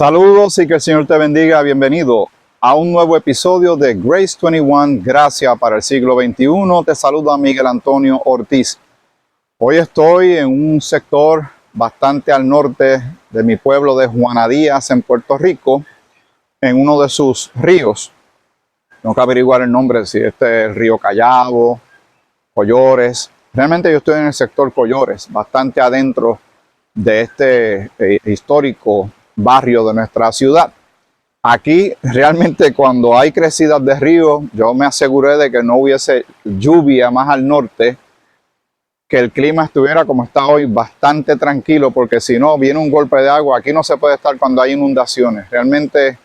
Saludos y que el Señor te bendiga. Bienvenido a un nuevo episodio de Grace 21, Gracia para el siglo XXI. Te saluda Miguel Antonio Ortiz. Hoy estoy en un sector bastante al norte de mi pueblo de Juana Díaz, en Puerto Rico, en uno de sus ríos. Tengo que averiguar el nombre, si este es el río Callao, Collores. Realmente yo estoy en el sector Collores, bastante adentro de este histórico barrio de nuestra ciudad. Aquí realmente cuando hay crecidas de río, yo me aseguré de que no hubiese lluvia más al norte, que el clima estuviera como está hoy, bastante tranquilo, porque si no viene un golpe de agua. Aquí no se puede estar cuando hay inundaciones. Realmente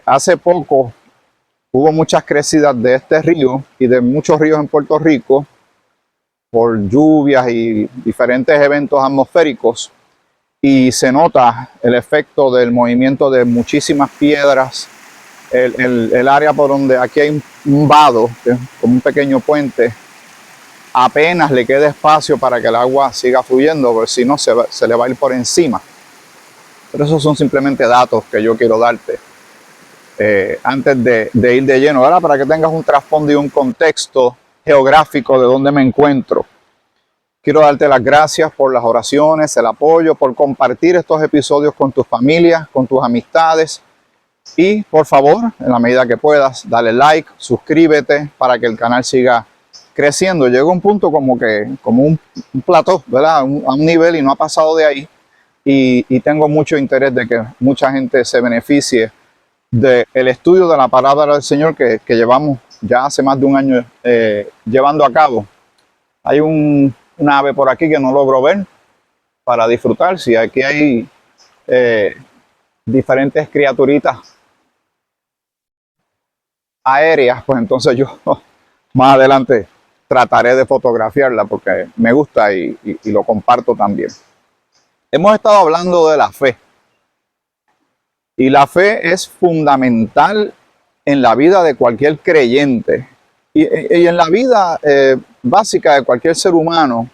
hace poco hubo muchas crecidas de este río y de muchos ríos en Puerto Rico por lluvias y diferentes eventos atmosféricos. Y se nota el efecto del movimiento de muchísimas piedras. El área por donde aquí hay un vado, que es como un pequeño puente, apenas le queda espacio para que el agua siga fluyendo, porque si no se le va a ir por encima. Pero esos son simplemente datos que yo quiero darte antes de ir de lleno, ¿verdad? Para que tengas un trasfondo y un contexto geográfico de dónde me encuentro. Quiero darte las gracias por las oraciones, el apoyo, por compartir estos episodios con tu familia, con tus amistades. Y por favor, en la medida que puedas, dale like, suscríbete para que el canal siga creciendo. Llegó un punto como un plató, ¿verdad? A un nivel y no ha pasado de ahí. Y tengo mucho interés de que mucha gente se beneficie del estudio de la palabra del Señor que llevamos ya hace más de un año llevando a cabo. Hay una ave por aquí que no logro ver para disfrutar. Si aquí hay diferentes criaturitas aéreas, pues entonces yo más adelante trataré de fotografiarla porque me gusta y lo comparto también. Hemos estado hablando de la fe. Y la fe es fundamental en la vida de cualquier creyente. Y en la vida básica de cualquier ser humano,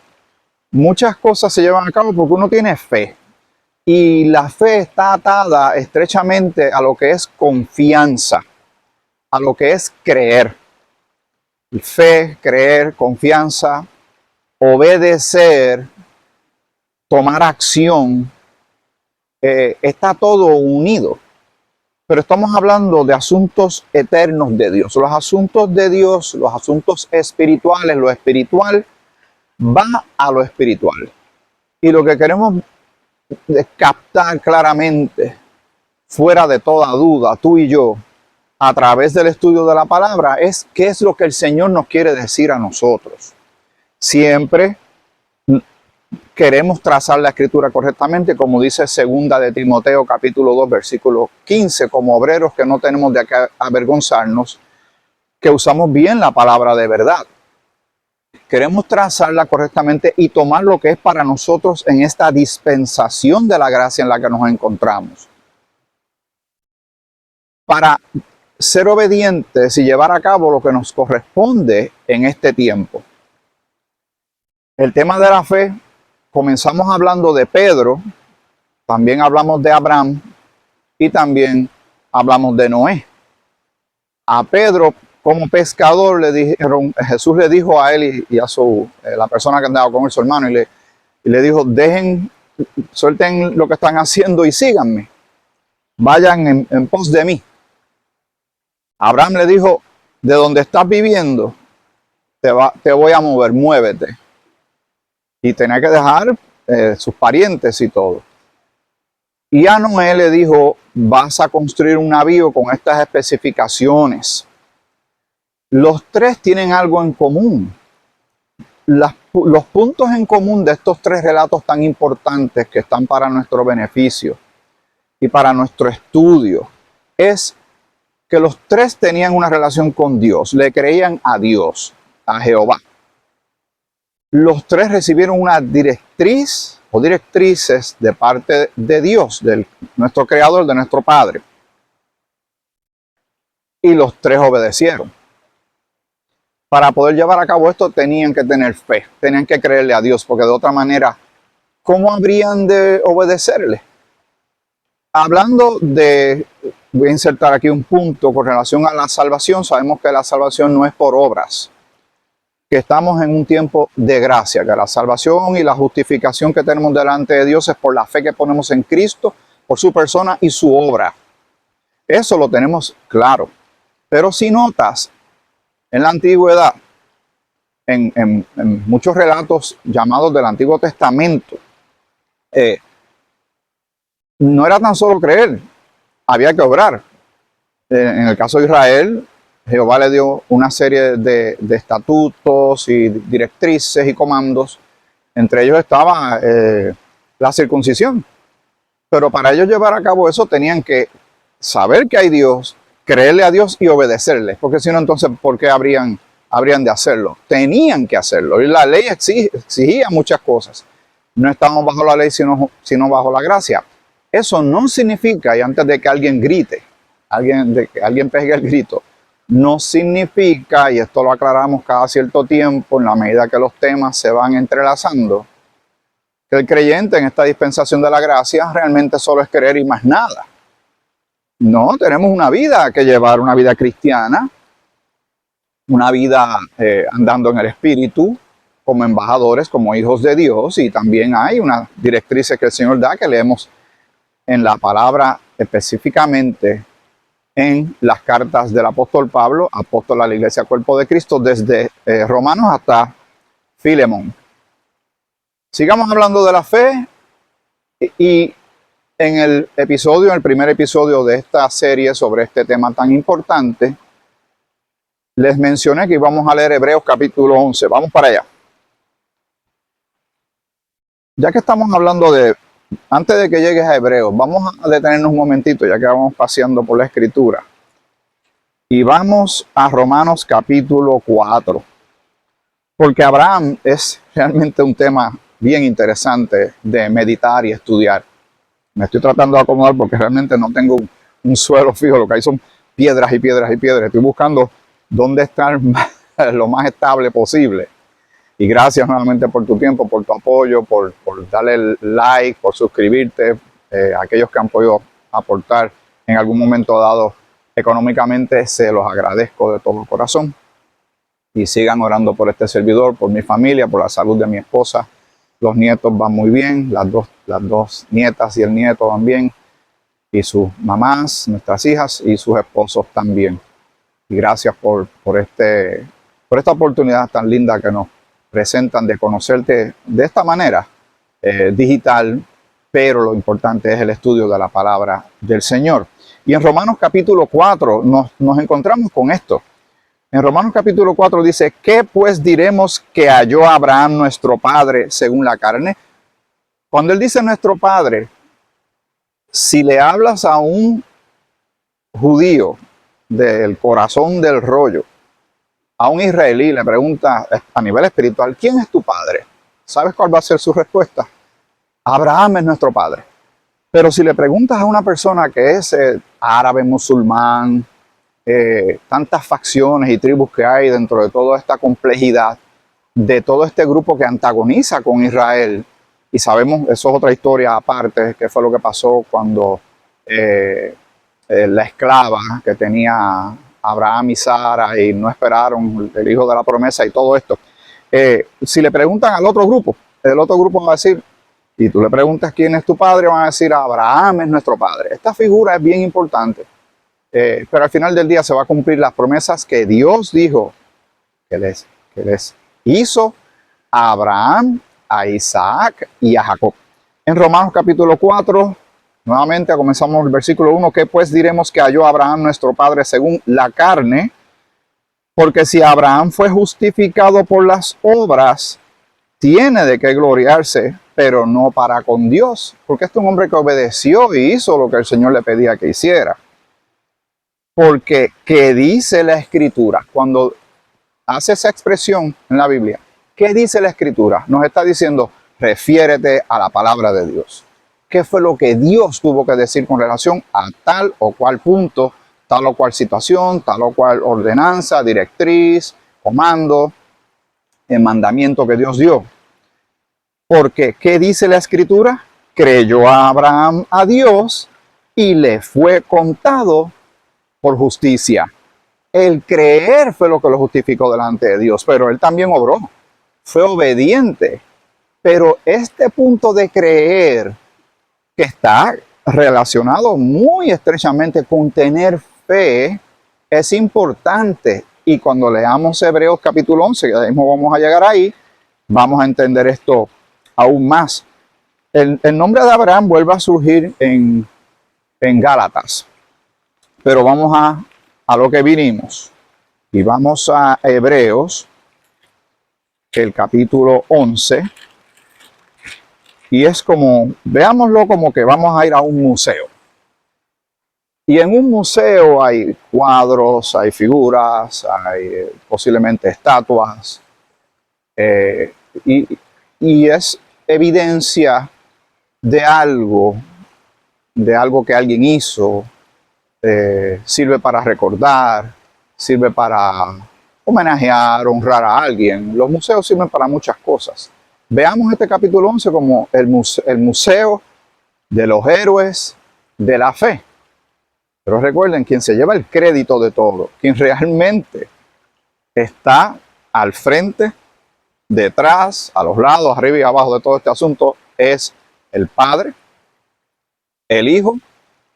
muchas cosas se llevan a cabo porque uno tiene fe. Y la fe está atada estrechamente a lo que es confianza, a lo que es creer. Fe, creer, confianza, obedecer, tomar acción, está todo unido. Pero estamos hablando de asuntos eternos de Dios. Los asuntos de Dios, los asuntos espirituales, lo espiritual va a lo espiritual. Y lo que queremos captar claramente, fuera de toda duda, tú y yo, a través del estudio de la palabra, es qué es lo que el Señor nos quiere decir a nosotros. Siempre queremos trazar la escritura correctamente, como dice 2 de Timoteo capítulo 2 versículo 15, como obreros que no tenemos de qué avergonzarnos, que usamos bien la palabra de verdad. Queremos trazarla correctamente y tomar lo que es para nosotros en esta dispensación de la gracia en la que nos encontramos. Para ser obedientes y llevar a cabo lo que nos corresponde en este tiempo. El tema de la fe, comenzamos hablando de Pedro, también hablamos de Abraham y también hablamos de Noé. A Pedro, como pescador, Jesús le dijo a él y a la persona que andaba con él, su hermano, y le dijo, suelten lo que están haciendo y síganme. Vayan en pos de mí. Abraham le dijo, de donde estás viviendo, te voy a mover, muévete. Y tenía que dejar sus parientes y todo. Y a Noé le dijo, vas a construir un navío con estas especificaciones. Los tres tienen algo en común. Los puntos en común de estos tres relatos tan importantes que están para nuestro beneficio y para nuestro estudio es que los tres tenían una relación con Dios, le creían a Dios, a Jehová. Los tres recibieron una directriz o directrices de parte de Dios, de nuestro Creador, de nuestro Padre. Y los tres obedecieron. Para poder llevar a cabo esto tenían que tener fe, tenían que creerle a Dios, porque de otra manera, ¿cómo habrían de obedecerle? Hablando de, voy a insertar aquí un punto con relación a la salvación. Sabemos que la salvación no es por obras, que estamos en un tiempo de gracia, que la salvación y la justificación que tenemos delante de Dios es por la fe que ponemos en Cristo, por su persona y su obra. Eso lo tenemos claro. Pero si notas, en la antigüedad, en muchos relatos llamados del Antiguo Testamento, no era tan solo creer, había que obrar. En el caso de Israel, Jehová le dio una serie de estatutos y directrices y comandos. Entre ellos estaba la circuncisión. Pero para ellos llevar a cabo eso tenían que saber que hay Dios, creerle a Dios y obedecerle. Porque si no, entonces, ¿por qué habrían de hacerlo? Tenían que hacerlo. Y la ley exigía muchas cosas. No estamos bajo la ley, sino bajo la gracia. Eso no significa, y antes de que alguien grite, de que alguien pegue el grito, no significa, y esto lo aclaramos cada cierto tiempo en la medida que los temas se van entrelazando, que el creyente en esta dispensación de la gracia realmente solo es creer y más nada. No, tenemos una vida que llevar, una vida cristiana, una vida andando en el Espíritu, como embajadores, como hijos de Dios, y también hay unas directrices que el Señor da que leemos en la palabra, específicamente en las cartas del apóstol Pablo, apóstol a la Iglesia Cuerpo de Cristo, desde Romanos hasta Filemón. Sigamos hablando de la fe, y en el primer episodio de esta serie sobre este tema tan importante, les mencioné que íbamos a leer Hebreos capítulo 11. Vamos para allá. Ya que estamos hablando de, antes de que llegues a Hebreos, vamos a detenernos un momentito, ya que vamos paseando por la Escritura. Y vamos a Romanos capítulo 4. Porque Abraham es realmente un tema bien interesante de meditar y estudiar. Me estoy tratando de acomodar porque realmente no tengo un suelo fijo, lo que hay son piedras y piedras y piedras. Estoy buscando dónde estar lo más estable posible. Y gracias nuevamente por tu tiempo, por tu apoyo, por darle el like, por suscribirte, aquellos que han podido aportar en algún momento dado económicamente, se los agradezco de todo corazón. Y sigan orando por este servidor, por mi familia, por la salud de mi esposa. Los nietos van muy bien, las dos nietas y el nieto van bien, y sus mamás, nuestras hijas y sus esposos también. Y gracias por esta oportunidad tan linda que nos presentan de conocerte de esta manera digital, pero lo importante es el estudio de la palabra del Señor. Y en Romanos capítulo 4 nos encontramos con esto. En Romanos capítulo 4 dice, ¿qué pues diremos que halló Abraham nuestro padre según la carne? Cuando él dice nuestro padre, si le hablas a un judío del corazón del rollo, a un israelí le pregunta a nivel espiritual, ¿quién es tu padre? ¿Sabes cuál va a ser su respuesta? Abraham es nuestro padre. Pero si le preguntas a una persona que es árabe, musulmán, tantas facciones y tribus que hay dentro de toda esta complejidad, de todo este grupo que antagoniza con Israel, y sabemos, eso es otra historia aparte, que fue lo que pasó cuando la esclava que tenía Abraham y Sara y no esperaron el hijo de la promesa y todo esto. Si le preguntan al otro grupo, el otro grupo va a decir, y tú le preguntas quién es tu padre, van a decir Abraham es nuestro padre. Esta figura es bien importante, pero al final del día se va a cumplir las promesas que Dios dijo que les hizo a Abraham, a Isaac y a Jacob. En Romanos capítulo 4, nuevamente comenzamos el versículo 1, ¿qué pues diremos que halló Abraham nuestro padre según la carne? Porque si Abraham fue justificado por las obras, tiene de qué gloriarse, pero no para con Dios, porque este es un hombre que obedeció y hizo lo que el Señor le pedía que hiciera. Porque, ¿qué dice la Escritura? Cuando hace esa expresión en la Biblia, ¿qué dice la Escritura? Nos está diciendo, refiérete a la palabra de Dios. ¿Qué fue lo que Dios tuvo que decir con relación a tal o cual punto, tal o cual situación, tal o cual ordenanza, directriz, comando, el mandamiento que Dios dio? Porque, ¿qué dice la Escritura? Creyó a Abraham a Dios y le fue contado por justicia. El creer fue lo que lo justificó delante de Dios, pero él también obró, fue obediente. Pero este punto de creer, que está relacionado muy estrechamente con tener fe, es importante. Y cuando leamos Hebreos capítulo 11, que ya mismo vamos a llegar ahí, vamos a entender esto aún más. El nombre de Abraham vuelve a surgir en Gálatas, pero vamos a lo que vinimos. Y vamos a Hebreos, el capítulo 11. Y es como, veámoslo como que vamos a ir a un museo. Y en un museo hay cuadros, hay figuras, hay posiblemente estatuas. Y es evidencia de algo que alguien hizo. Sirve para recordar, sirve para homenajear, honrar a alguien. Los museos sirven para muchas cosas. Veamos este capítulo 11 como el museo de los héroes de la fe. Pero recuerden, quien se lleva el crédito de todo, quien realmente está al frente, detrás, a los lados, arriba y abajo de todo este asunto, es el Padre, el Hijo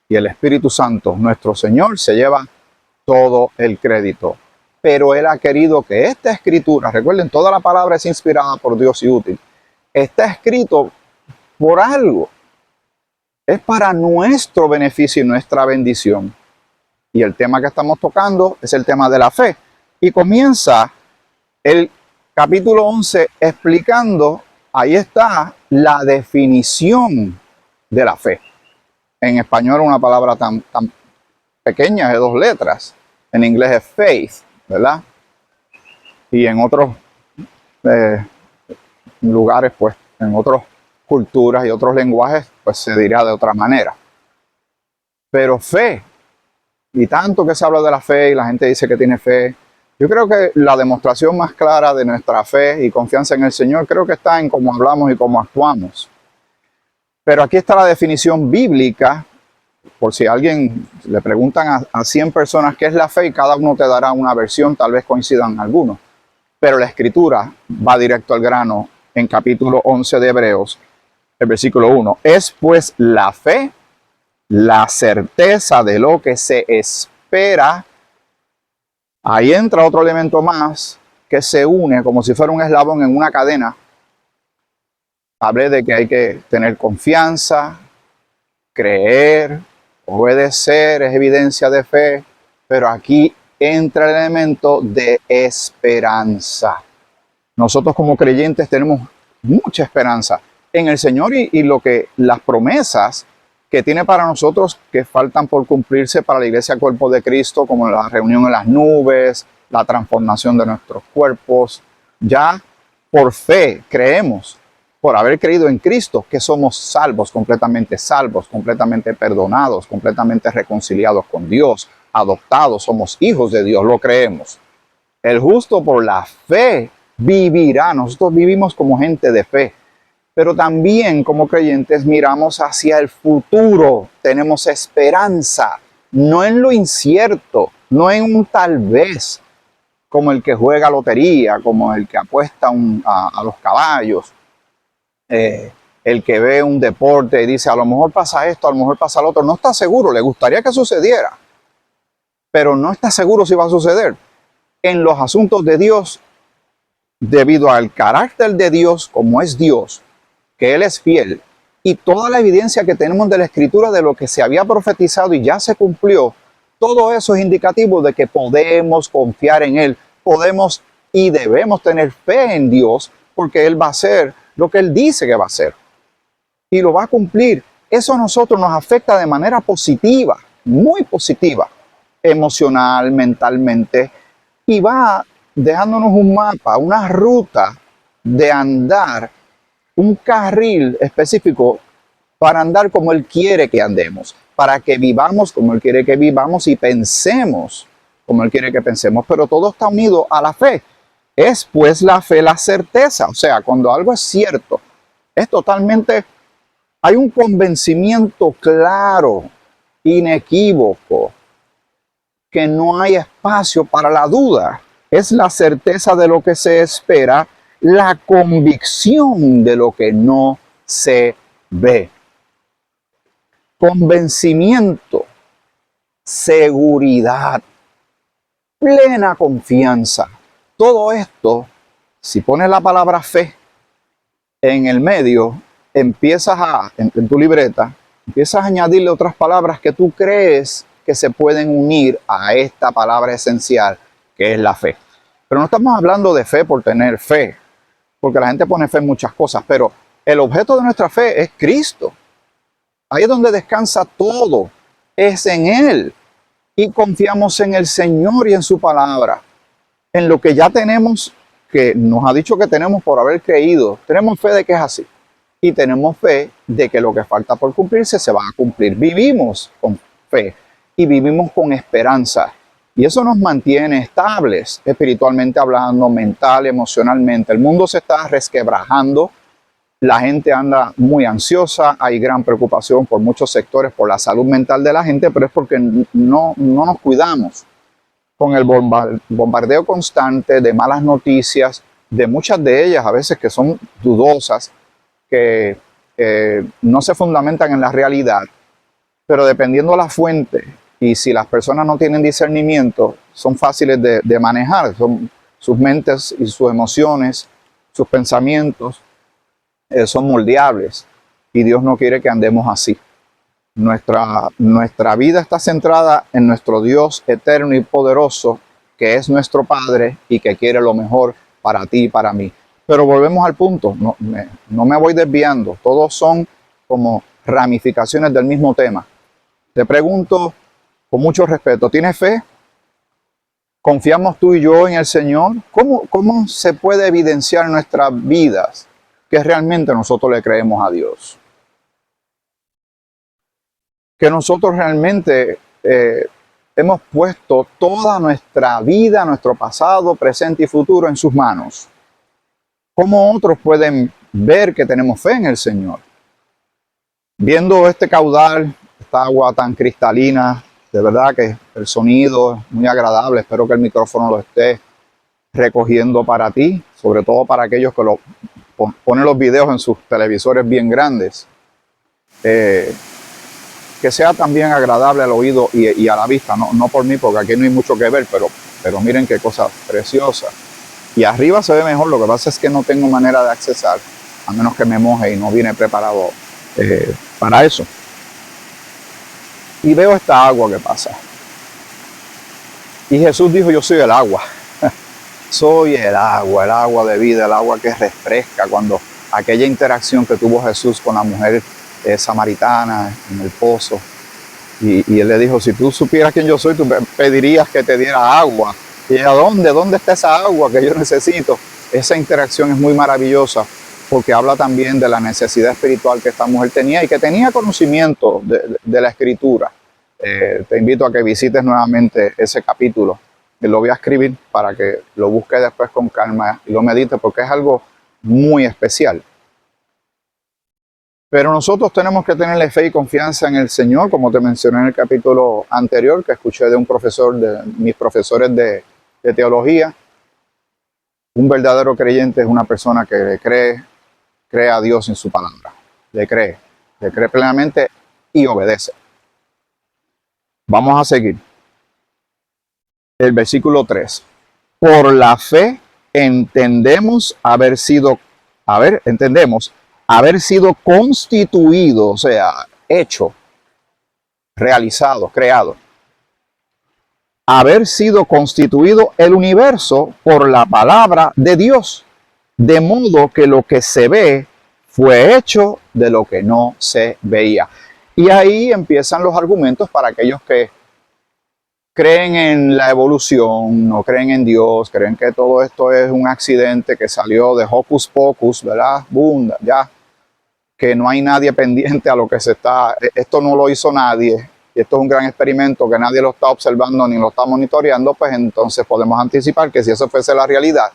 y el Espíritu Santo. Nuestro Señor se lleva todo el crédito. Pero Él ha querido que esta escritura, recuerden, toda la palabra es inspirada por Dios y útil, está escrito por algo. Es para nuestro beneficio y nuestra bendición. Y el tema que estamos tocando es el tema de la fe. Y comienza el capítulo 11 explicando, ahí está la definición de la fe. En español una palabra tan pequeña, de 2 letras. En inglés es faith, ¿verdad? Y en otros lugares, pues, en otras culturas y otros lenguajes, pues se dirá de otra manera. Pero fe, y tanto que se habla de la fe y la gente dice que tiene fe, yo creo que la demostración más clara de nuestra fe y confianza en el Señor creo que está en cómo hablamos y cómo actuamos. Pero aquí está la definición bíblica, por si a alguien le preguntan a 100 personas qué es la fe y cada uno te dará una versión, tal vez coincidan algunos. Pero la Escritura va directo al grano en capítulo 11 de Hebreos, el versículo 1. Es pues la fe, la certeza de lo que se espera. Ahí entra otro elemento más que se une como si fuera un eslabón en una cadena. Hablé de que hay que tener confianza, creer, obedecer, es evidencia de fe, pero aquí entra el elemento de esperanza. Nosotros como creyentes tenemos mucha esperanza en el Señor y las promesas que tiene para nosotros que faltan por cumplirse para la Iglesia Cuerpo de Cristo, como la reunión en las nubes, la transformación de nuestros cuerpos. Ya por fe creemos, por haber creído en Cristo, que somos salvos, completamente perdonados, completamente reconciliados con Dios, adoptados, somos hijos de Dios, lo creemos. El justo por la fe vivirá. Nosotros vivimos como gente de fe. Pero también como creyentes miramos hacia el futuro, tenemos esperanza, no en lo incierto, no en un tal vez, como el que juega lotería, como el que apuesta a los caballos, el que ve un deporte y dice a lo mejor pasa esto, a lo mejor pasa lo otro, no está seguro, le gustaría que sucediera, pero no está seguro si va a suceder. En los asuntos de Dios, debido al carácter de Dios como es Dios, que Él es fiel, y toda la evidencia que tenemos de la Escritura de lo que se había profetizado y ya se cumplió, todo eso es indicativo de que podemos confiar en Él, podemos y debemos tener fe en Dios, porque Él va a hacer lo que Él dice que va a hacer, y lo va a cumplir. Eso a nosotros nos afecta de manera positiva, muy positiva, emocional, mentalmente, y va dejándonos un mapa, una ruta de andar, un carril específico para andar como Él quiere que andemos, para que vivamos como Él quiere que vivamos y pensemos como Él quiere que pensemos, pero todo está unido a la fe. Es pues la fe la certeza, o sea, cuando algo es cierto, es totalmente, hay un convencimiento claro inequívoco, que no hay espacio para la duda. Es la certeza de lo que se espera, la convicción de lo que no se ve. Convencimiento, seguridad, plena confianza. Todo esto, si pones la palabra fe en el medio, empiezas en tu libreta, empiezas a añadirle otras palabras que tú crees que se pueden unir a esta palabra esencial, que es la fe. Pero no estamos hablando de fe por tener fe, porque la gente pone fe en muchas cosas, pero el objeto de nuestra fe es Cristo. Ahí es donde descansa todo, es en Él. Y confiamos en el Señor y en su palabra, en lo que ya tenemos, que nos ha dicho que tenemos por haber creído. Tenemos fe de que es así. Y tenemos fe de que lo que falta por cumplirse se va a cumplir. Vivimos con fe y vivimos con esperanza. Y eso nos mantiene estables, espiritualmente hablando, mental, emocionalmente. El mundo se está resquebrajando. La gente anda muy ansiosa, hay gran preocupación por muchos sectores por la salud mental de la gente, pero es porque no nos cuidamos. Con el bombardeo constante de malas noticias, de muchas de ellas a veces que son dudosas, que no se fundamentan en la realidad, pero dependiendo de la fuente y si las personas no tienen discernimiento, son fáciles de manejar, son sus mentes y sus emociones, sus pensamientos, son moldeables y Dios no quiere que andemos así. Nuestra vida está centrada en nuestro Dios eterno y poderoso, que es nuestro Padre y que quiere lo mejor para ti y para mí. Pero volvemos al punto, no me voy desviando, todos son como ramificaciones del mismo tema. Te pregunto con mucho respeto, ¿tienes fe? ¿Confiamos tú y yo en el Señor? ¿Cómo se puede evidenciar en nuestras vidas que realmente nosotros le creemos a Dios? Que nosotros realmente hemos puesto toda nuestra vida, nuestro pasado, presente y futuro en sus manos. ¿Cómo otros pueden ver que tenemos fe en el Señor? Viendo este caudal, esta agua tan cristalina, de verdad que el sonido es muy agradable. Espero que el micrófono lo esté recogiendo para ti, sobre todo para aquellos que ponen los videos en sus televisores bien grandes. Que sea también agradable al oído y a la vista, no por mí, porque aquí no hay mucho que ver, pero miren qué cosa preciosa. Y arriba se ve mejor, lo que pasa es que no tengo manera de accesar, a menos que me moje y no vine preparado para eso. Y veo esta agua que pasa. Y Jesús dijo, yo soy el agua. Soy el agua de vida, el agua que refresca. Cuando aquella interacción que tuvo Jesús con la mujer samaritana en el pozo, y él le dijo, si tú supieras quién yo soy, tú pedirías que te diera agua. Y ella, ¿dónde está esa agua que yo necesito? Esa interacción es muy maravillosa, porque habla también de la necesidad espiritual que esta mujer tenía y que tenía conocimiento de la Escritura. Te invito a que visites nuevamente ese capítulo. Lo voy a escribir para que lo busques después con calma y lo medites, porque es algo muy especial. Pero nosotros tenemos que tenerle fe y confianza en el Señor, como te mencioné en el capítulo anterior, que escuché de un profesor, de mis profesores de teología. Un verdadero creyente es una persona que le cree a Dios en su palabra. Le cree plenamente y obedece. Vamos a seguir. El versículo 3. Por la fe entendemos haber sido constituido, o sea, hecho, realizado, creado. Haber sido constituido el universo por la palabra de Dios, de modo que lo que se ve fue hecho de lo que no se veía. Y ahí empiezan los argumentos para aquellos que creen en la evolución, no creen en Dios, creen que todo esto es un accidente que salió de hocus pocus, ¿verdad? Boom, ya, que no hay nadie pendiente a lo que se está, esto no lo hizo nadie, y esto es un gran experimento que nadie lo está observando ni lo está monitoreando, pues entonces podemos anticipar que si eso fuese la realidad,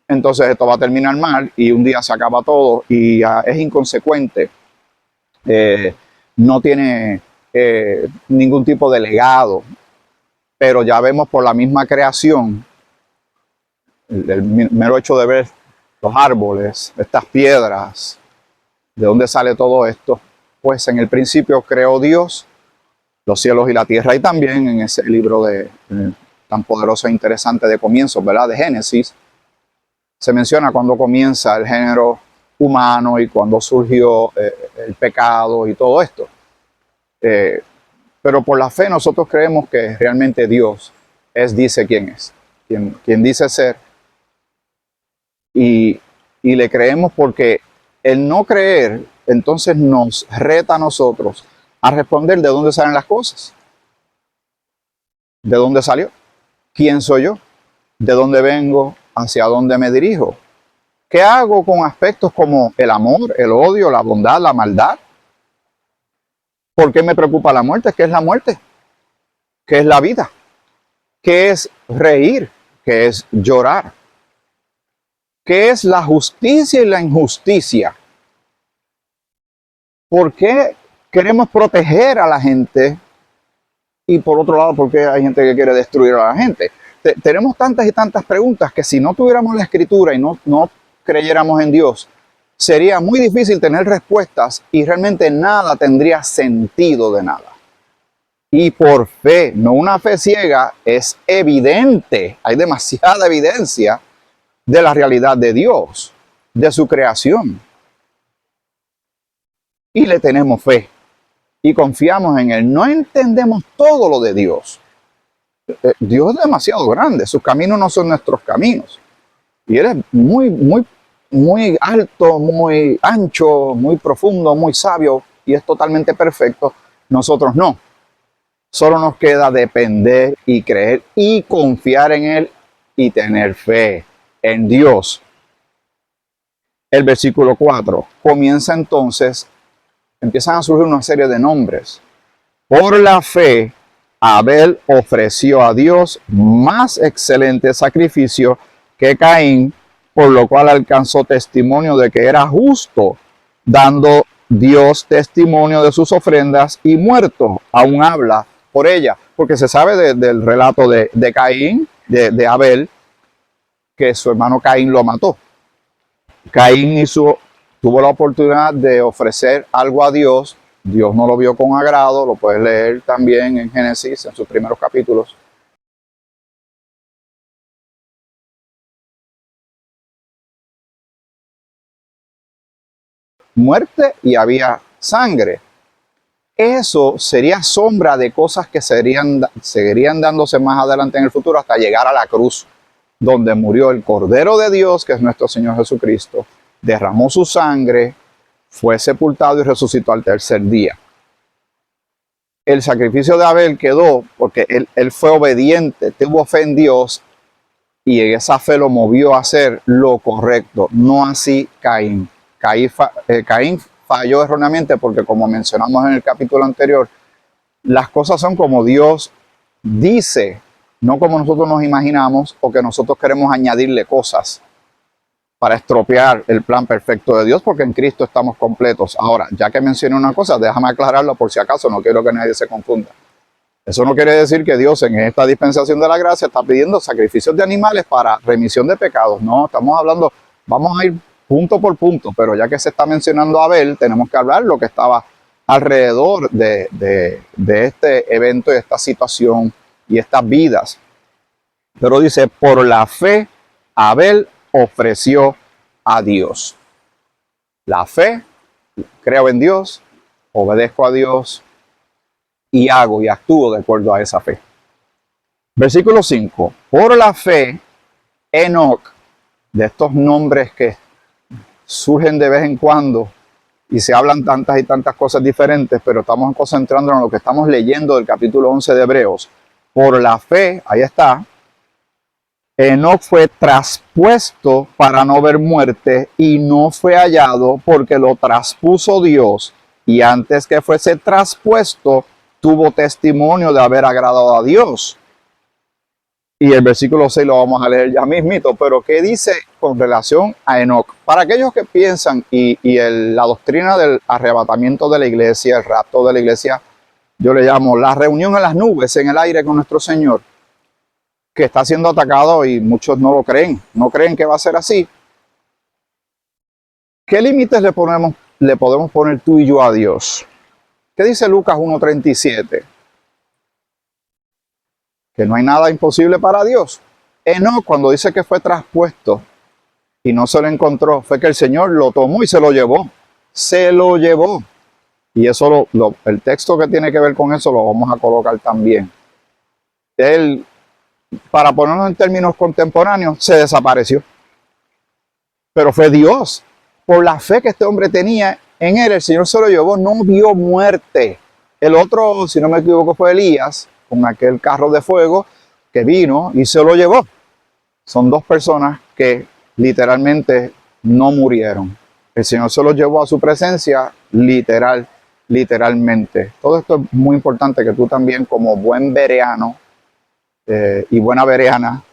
entonces esto va a terminar mal y un día se acaba todo y es inconsecuente, no tiene ningún tipo de legado, pero ya vemos por la misma creación, el mero hecho de ver los árboles, estas piedras, de dónde sale todo esto. Pues en el principio creó Dios los cielos y la tierra, y también en ese libro tan poderoso e interesante de comienzos, ¿verdad? De Génesis, se menciona cuando comienza el género humano y cuando surgió el pecado y todo esto. Pero por la fe nosotros creemos que realmente Dios dice quién es, quien dice ser, y le creemos porque el no creer entonces nos reta a nosotros a responder de dónde salen las cosas, de dónde salió, quién soy yo, de dónde vengo, hacia dónde me dirijo, qué hago con aspectos como el amor, el odio, la bondad, la maldad. ¿Por qué me preocupa la muerte? ¿Qué es la muerte? ¿Qué es la vida? ¿Qué es reír? ¿Qué es llorar? ¿Qué es la justicia y la injusticia? ¿Por qué queremos proteger a la gente? Y por otro lado, ¿por qué hay gente que quiere destruir a la gente? Tenemos tantas y tantas preguntas que si no tuviéramos la escritura y no creyéramos en Dios, sería muy difícil tener respuestas y realmente nada tendría sentido de nada. Y por fe, no una fe ciega, es evidente, hay demasiada evidencia de la realidad de Dios, de su creación. Y le tenemos fe y confiamos en Él. No entendemos todo lo de Dios. Dios es demasiado grande, sus caminos no son nuestros caminos. Y Él es muy alto, muy ancho, muy profundo, muy sabio y es totalmente perfecto. Nosotros no. Solo nos queda depender y creer y confiar en Él y tener fe en Dios. El versículo 4 comienza entonces, empiezan a surgir una serie de nombres. Por la fe, Abel ofreció a Dios más excelente sacrificio que Caín, por lo cual alcanzó testimonio de que era justo, dando Dios testimonio de sus ofrendas, y muerto aún habla por ella, porque se sabe del relato de Caín, de Abel, que su hermano Caín lo mató. Caín tuvo la oportunidad de ofrecer algo a Dios. Dios no lo vio con agrado, lo puedes leer también en Génesis, en sus primeros capítulos. Muerte y había sangre. Eso sería sombra de cosas que seguirían dándose más adelante en el futuro hasta llegar a la cruz, donde murió el Cordero de Dios, que es nuestro Señor Jesucristo, derramó su sangre, fue sepultado y resucitó al tercer día. El sacrificio de Abel quedó porque él fue obediente, tuvo fe en Dios y esa fe lo movió a hacer lo correcto, no así Caín. Caín falló erróneamente porque, como mencionamos en el capítulo anterior, las cosas son como Dios dice, no como nosotros nos imaginamos o que nosotros queremos añadirle cosas para estropear el plan perfecto de Dios, porque en Cristo estamos completos. Ahora, ya que mencioné una cosa, déjame aclararlo por si acaso, no quiero que nadie se confunda. Eso no quiere decir que Dios en esta dispensación de la gracia está pidiendo sacrificios de animales para remisión de pecados. No, estamos hablando, vamos a ir punto por punto, pero ya que se está mencionando a Abel, tenemos que hablar lo que estaba alrededor de este evento y esta situación y estas vidas. Pero dice, por la fe, Abel ofreció a Dios. La fe, creo en Dios, obedezco a Dios y hago y actúo de acuerdo a esa fe. Versículo 5. Por la fe, Enoc, de estos nombres que surgen de vez en cuando y se hablan tantas y tantas cosas diferentes, pero estamos concentrándonos en lo que estamos leyendo del capítulo 11 de Hebreos. Por la fe, ahí está, Enoc fue traspuesto para no ver muerte y no fue hallado porque lo traspuso Dios, y antes que fuese traspuesto tuvo testimonio de haber agradado a Dios. Y el versículo 6 lo vamos a leer ya mismito, pero ¿qué dice con relación a Enoc? Para aquellos que piensan la doctrina del arrebatamiento de la iglesia, el rapto de la iglesia, yo le llamo la reunión en las nubes, en el aire con nuestro Señor, que está siendo atacado y muchos no lo creen, no creen que va a ser así. ¿Qué límites le podemos poner tú y yo a Dios? ¿Qué dice Lucas 1:37? Que no hay nada imposible para Dios. Enoc, cuando dice que fue traspuesto y no se lo encontró, fue que el Señor lo tomó y se lo llevó. Se lo llevó. Y eso, el texto que tiene que ver con eso lo vamos a colocar también. Él, para ponerlo en términos contemporáneos, se desapareció. Pero fue Dios. Por la fe que este hombre tenía en él, el Señor se lo llevó, no vio muerte. El otro, si no me equivoco, fue Elías, con aquel carro de fuego que vino y se lo llevó. Son dos personas que literalmente no murieron. El Señor se los llevó a su presencia literalmente. Todo esto es muy importante que tú también, como buen bereano y buena bereana,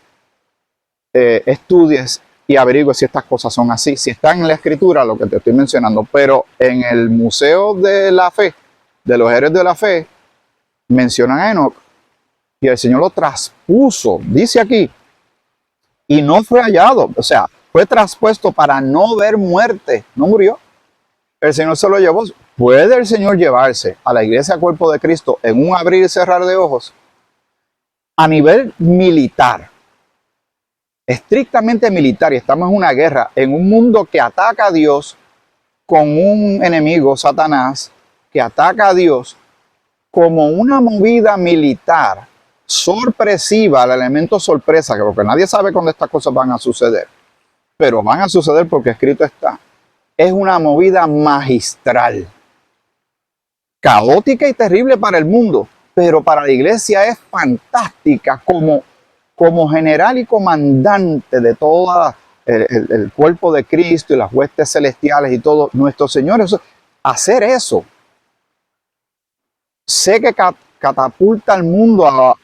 estudies y averigües si estas cosas son así. Si están en la Escritura, lo que te estoy mencionando, pero en el Museo de la Fe, de los Héroes de la Fe, mencionan a Enoc y el Señor lo traspuso, dice aquí, y no fue hallado, o sea, fue traspuesto para no ver muerte, no murió. El Señor se lo llevó. ¿Puede el Señor llevarse a la iglesia cuerpo de Cristo en un abrir y cerrar de ojos? A nivel militar, estrictamente militar, y estamos en una guerra, en un mundo que ataca a Dios con un enemigo, Satanás, que ataca a Dios como una movida militar sorpresiva, el elemento sorpresa, porque nadie sabe cuándo estas cosas van a suceder, pero van a suceder porque escrito está. Es una movida magistral, caótica y terrible para el mundo, pero para la iglesia es fantástica como general y comandante de todo el cuerpo de Cristo y las huestes celestiales y todo, nuestro Señor, hacer eso. Sé que catapulta al mundo a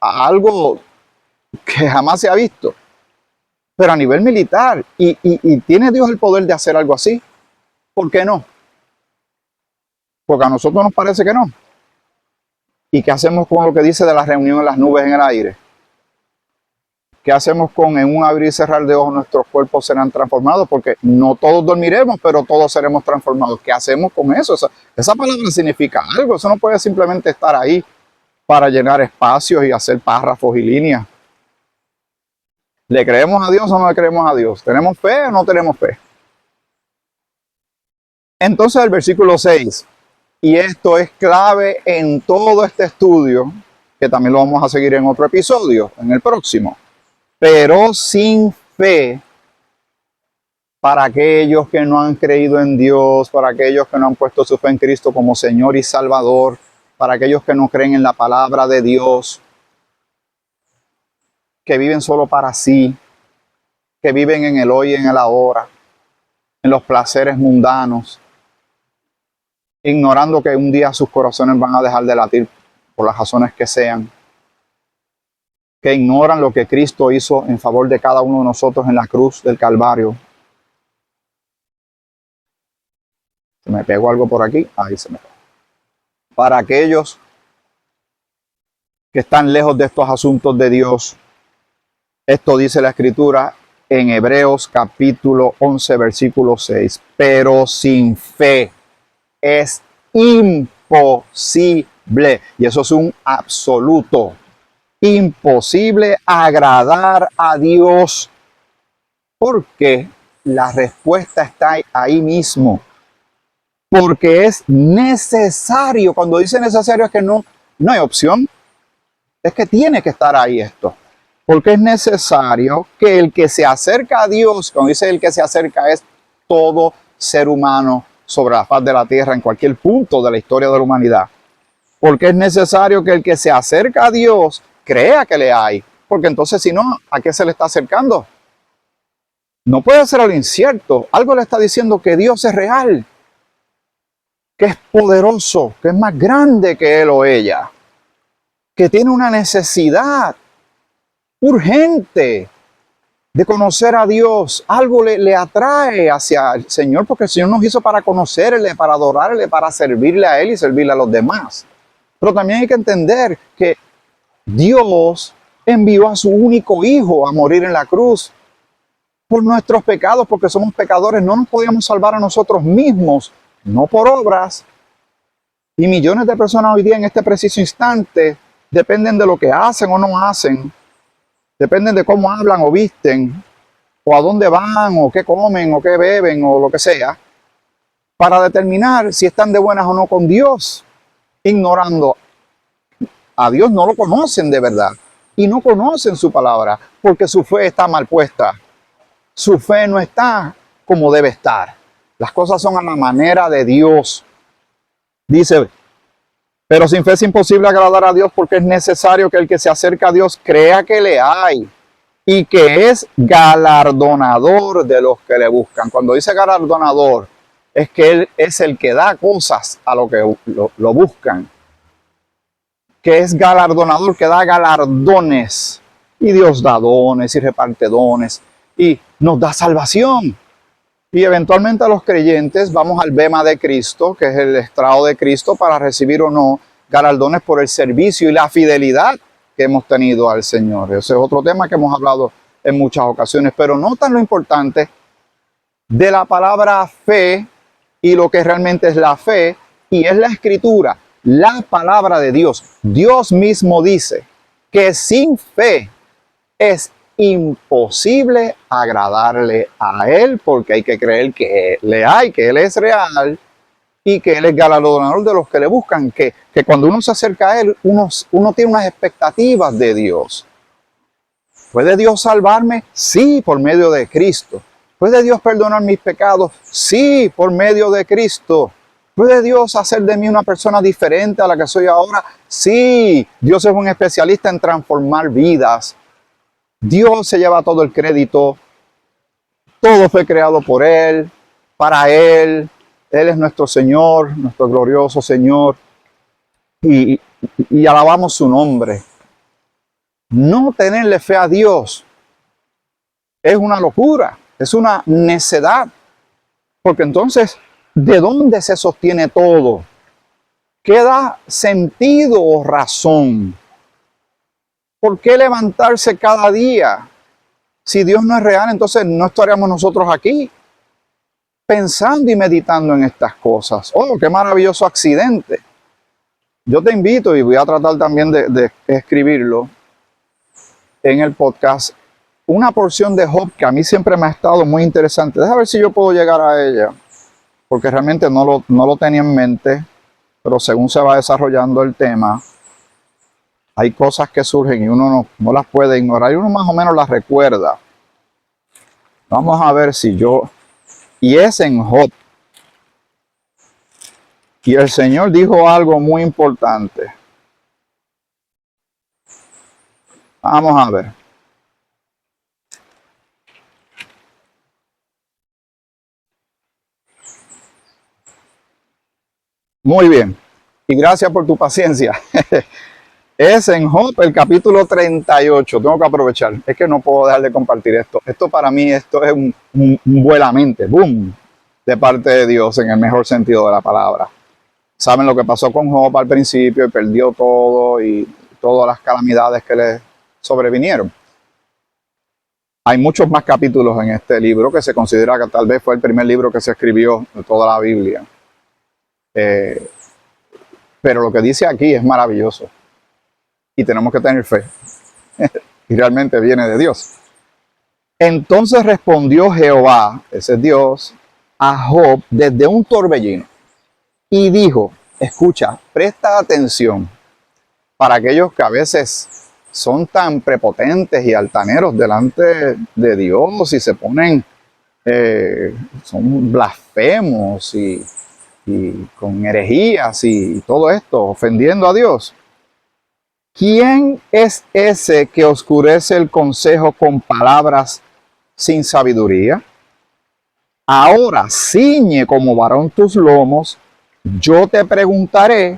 algo que jamás se ha visto, pero a nivel militar, y tiene Dios el poder de hacer algo así. ¿Por qué no? Porque a nosotros nos parece que no. ¿Y qué hacemos con lo que dice de la reunión en las nubes en el aire? ¿Qué hacemos con en un abrir y cerrar de ojos nuestros cuerpos serán transformados? Porque no todos dormiremos, pero todos seremos transformados. ¿Qué hacemos con eso? Esa palabra significa algo. Eso no puede simplemente estar ahí para llenar espacios y hacer párrafos y líneas. ¿Le creemos a Dios o no le creemos a Dios? ¿Tenemos fe o no tenemos fe? Entonces el versículo 6, y esto es clave en todo este estudio, que también lo vamos a seguir en otro episodio, en el próximo. Pero sin fe, para aquellos que no han creído en Dios, para aquellos que no han puesto su fe en Cristo como Señor y Salvador, para aquellos que no creen en la palabra de Dios, que viven solo para sí, que viven en el hoy y en el ahora, en los placeres mundanos, ignorando que un día sus corazones van a dejar de latir por las razones que sean, que ignoran lo que Cristo hizo en favor de cada uno de nosotros en la cruz del Calvario. Se me pegó algo por aquí, ahí se me pegó. Para aquellos que están lejos de estos asuntos de Dios, esto dice la Escritura en Hebreos capítulo 11, versículo 6. Pero sin fe es imposible, y eso es un absoluto, imposible agradar a Dios, porque la respuesta está ahí mismo. Porque es necesario. Cuando dice necesario es que no hay opción. Es que tiene que estar ahí esto. Porque es necesario que el que se acerca a Dios, cuando dice el que se acerca, es todo ser humano sobre la faz de la tierra en cualquier punto de la historia de la humanidad. Porque es necesario que el que se acerca a Dios crea que le hay. Porque entonces, si no, ¿a qué se le está acercando? No puede ser algo incierto. Algo le está diciendo que Dios es real, que es poderoso, que es más grande que él o ella, que tiene una necesidad urgente de conocer a Dios. Algo le atrae hacia el Señor, porque el Señor nos hizo para conocerle, para adorarle, para servirle a Él y servirle a los demás. Pero también hay que entender que Dios envió a su único hijo a morir en la cruz por nuestros pecados, porque somos pecadores. No nos podíamos salvar a nosotros mismos, no por obras. Y millones de personas hoy día en este preciso instante dependen de lo que hacen o no hacen, dependen de cómo hablan o visten, o a dónde van, o qué comen, o qué beben, o lo que sea, para determinar si están de buenas o no con Dios, ignorando a Dios. No lo conocen de verdad y no conocen su palabra, porque su fe está mal puesta. Su fe no está como debe estar. Las cosas son a la manera de Dios. Dice, pero sin fe es imposible agradar a Dios, porque es necesario que el que se acerca a Dios crea que le hay y que es galardonador de los que le buscan. Cuando dice galardonador, es que Él es el que da cosas a los que lo buscan. Que es galardonador, que da galardones. Y Dios da dones y reparte dones y nos da salvación. Y eventualmente a los creyentes vamos al bema de Cristo, que es el estrado de Cristo, para recibir o no galardones por el servicio y la fidelidad que hemos tenido al Señor. Ese es otro tema que hemos hablado en muchas ocasiones, pero notan lo importante de la palabra fe y lo que realmente es la fe, y es la Escritura, la palabra de Dios. Dios mismo dice que sin fe es imposible agradarle a Él, porque hay que creer que le hay, que Él es real y que Él es galardonador de los que le buscan, que cuando uno se acerca a Él, uno tiene unas expectativas de Dios. ¿Puede Dios salvarme? Sí, por medio de Cristo. ¿Puede Dios perdonar mis pecados? Sí, por medio de Cristo. ¿Puede Dios hacer de mí una persona diferente a la que soy ahora? Sí, Dios es un especialista en transformar vidas. Dios se lleva todo el crédito. Todo fue creado por Él, para Él. Él es nuestro Señor, nuestro glorioso Señor. Y alabamos su nombre. No tenerle fe a Dios es una locura, es una necedad. Porque entonces, ¿de dónde se sostiene todo? ¿Qué da sentido o razón? ¿Por qué levantarse cada día? Si Dios no es real, entonces no estaríamos nosotros aquí pensando y meditando en estas cosas. ¡Oh, qué maravilloso accidente! Yo te invito, y voy a tratar también de escribirlo en el podcast, una porción de Job que a mí siempre me ha estado muy interesante. Déjame ver si yo puedo llegar a ella, porque realmente no lo tenía en mente, pero según se va desarrollando el tema, hay cosas que surgen y uno no las puede ignorar y uno más o menos las recuerda. Vamos a ver si yo... Y es en Job. Y el Señor dijo algo muy importante. Vamos a ver. Muy bien. Y gracias por tu paciencia. Es en Job, el capítulo 38. Tengo que aprovechar. Es que no puedo dejar de compartir esto. Esto para mí, esto es un vuelamente, boom, de parte de Dios en el mejor sentido de la palabra. Saben lo que pasó con Job al principio y perdió todo y todas las calamidades que le sobrevinieron. Hay muchos más capítulos en este libro que se considera que tal vez fue el primer libro que se escribió de toda la Biblia. Pero lo que dice aquí es maravilloso. Y tenemos que tener fe. Y realmente viene de Dios. Entonces respondió Jehová, ese es Dios, a Job desde un torbellino. Y dijo, escucha, presta atención, para aquellos que a veces son tan prepotentes y altaneros delante de Dios y se ponen, son blasfemos y con herejías y todo esto, ofendiendo a Dios. ¿Quién es ese que oscurece el consejo con palabras sin sabiduría? Ahora ciñe como varón tus lomos, yo te preguntaré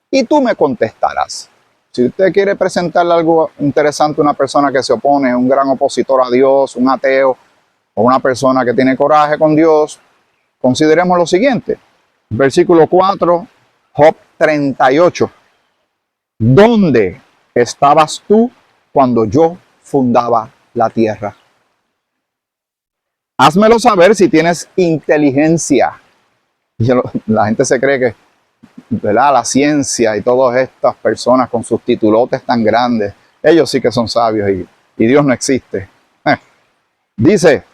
y tú me contestarás. Si usted quiere presentarle algo interesante a una persona que se opone, un gran opositor a Dios, un ateo, o una persona que tiene coraje con Dios, consideremos lo siguiente. Versículo 4, Job 38. ¿Dónde estabas tú cuando yo fundaba la tierra? Házmelo saber si tienes inteligencia. La gente se cree que, ¿verdad?, la ciencia y todas estas personas con sus titulotes tan grandes, ellos sí que son sabios y Dios no existe. Dice,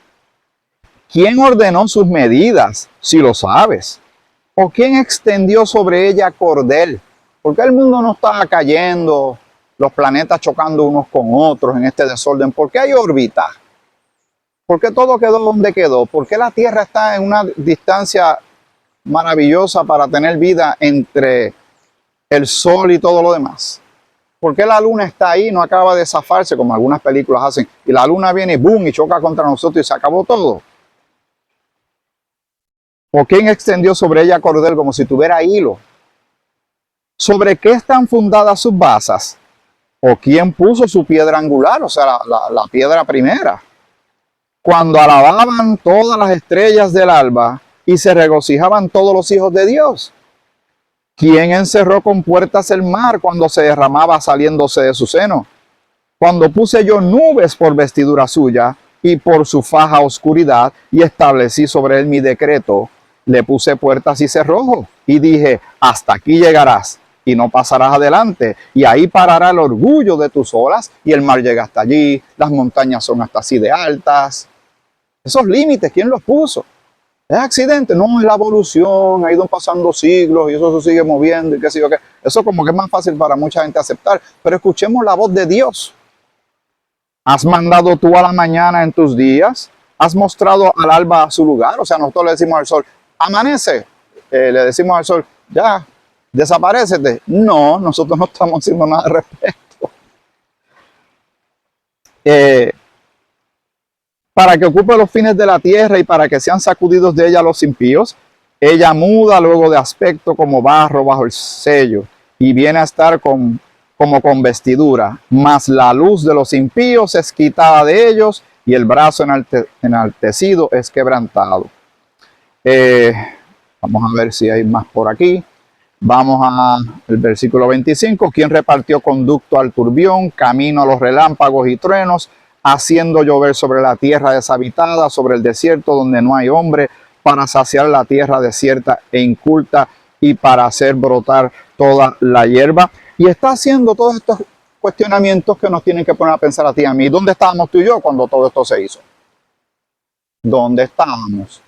¿quién ordenó sus medidas, si lo sabes? ¿O quién extendió sobre ella cordel? ¿Por qué el mundo no está cayendo, los planetas chocando unos con otros en este desorden? ¿Por qué hay órbita? ¿Por qué todo quedó donde quedó? ¿Por qué la Tierra está en una distancia maravillosa para tener vida entre el Sol y todo lo demás? ¿Por qué la Luna está ahí y no acaba de zafarse como algunas películas hacen? Y la Luna viene y boom, y choca contra nosotros y se acabó todo. ¿O quién extendió sobre ella cordel como si tuviera hilo? ¿Sobre qué están fundadas sus basas? ¿O quién puso su piedra angular, o sea, la piedra primera? Cuando alababan todas las estrellas del alba y se regocijaban todos los hijos de Dios. ¿Quién encerró con puertas el mar cuando se derramaba saliéndose de su seno? Cuando puse yo nubes por vestidura suya y por su faja oscuridad y establecí sobre él mi decreto, le puse puertas y cerrojos y dije, hasta aquí llegarás y no pasarás adelante, y ahí parará el orgullo de tus olas y el mar llega hasta allí, las montañas son hasta así de altas. Esos límites, ¿quién los puso? ¿Es accidente? No, es la evolución, ha ido pasando siglos y eso se sigue moviendo y qué sé yo qué. Eso como que es más fácil para mucha gente aceptar, pero escuchemos la voz de Dios. ¿Has mandado tú a la mañana en tus días? ¿Has mostrado al alba su lugar? O sea, nosotros le decimos al sol, amanece. Le decimos al sol, ya, desaparécete. No, nosotros no estamos haciendo nada al respecto. Para que ocupe los fines de la tierra y para que sean sacudidos de ella los impíos, ella muda luego de aspecto como barro bajo el sello y viene a estar como con vestidura, mas la luz de los impíos es quitada de ellos y el brazo enaltecido es quebrantado. Vamos a ver si hay más por aquí. Vamos al versículo 25. ¿Quién repartió conducto al turbión, camino a los relámpagos y truenos, haciendo llover sobre la tierra deshabitada, sobre el desierto donde no hay hombre, para saciar la tierra desierta e inculta y para hacer brotar toda la hierba? Y está haciendo todos estos cuestionamientos que nos tienen que poner a pensar a ti y a mí. ¿Dónde estábamos tú y yo cuando todo esto se hizo? ¿Dónde estábamos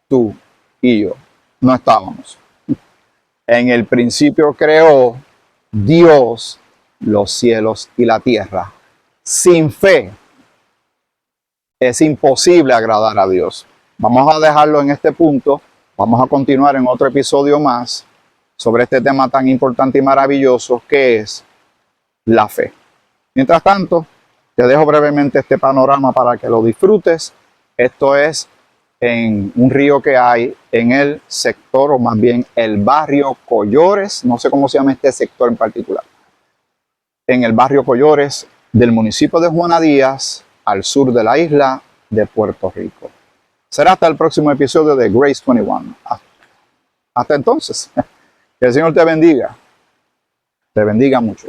tú y yo? No estábamos. En el principio creó Dios los cielos y la tierra. Sin fe es imposible agradar a Dios. Vamos a dejarlo en este punto. Vamos a continuar en otro episodio más sobre este tema tan importante y maravilloso que es la fe. Mientras tanto, te dejo brevemente este panorama para que lo disfrutes. Esto es en un río que hay en el sector, o más bien el barrio Collores, no sé cómo se llama este sector en particular, en el barrio Collores del municipio de Juana Díaz, al sur de la isla de Puerto Rico. Será hasta el próximo episodio de Grace 21. Hasta entonces, que el Señor te bendiga mucho.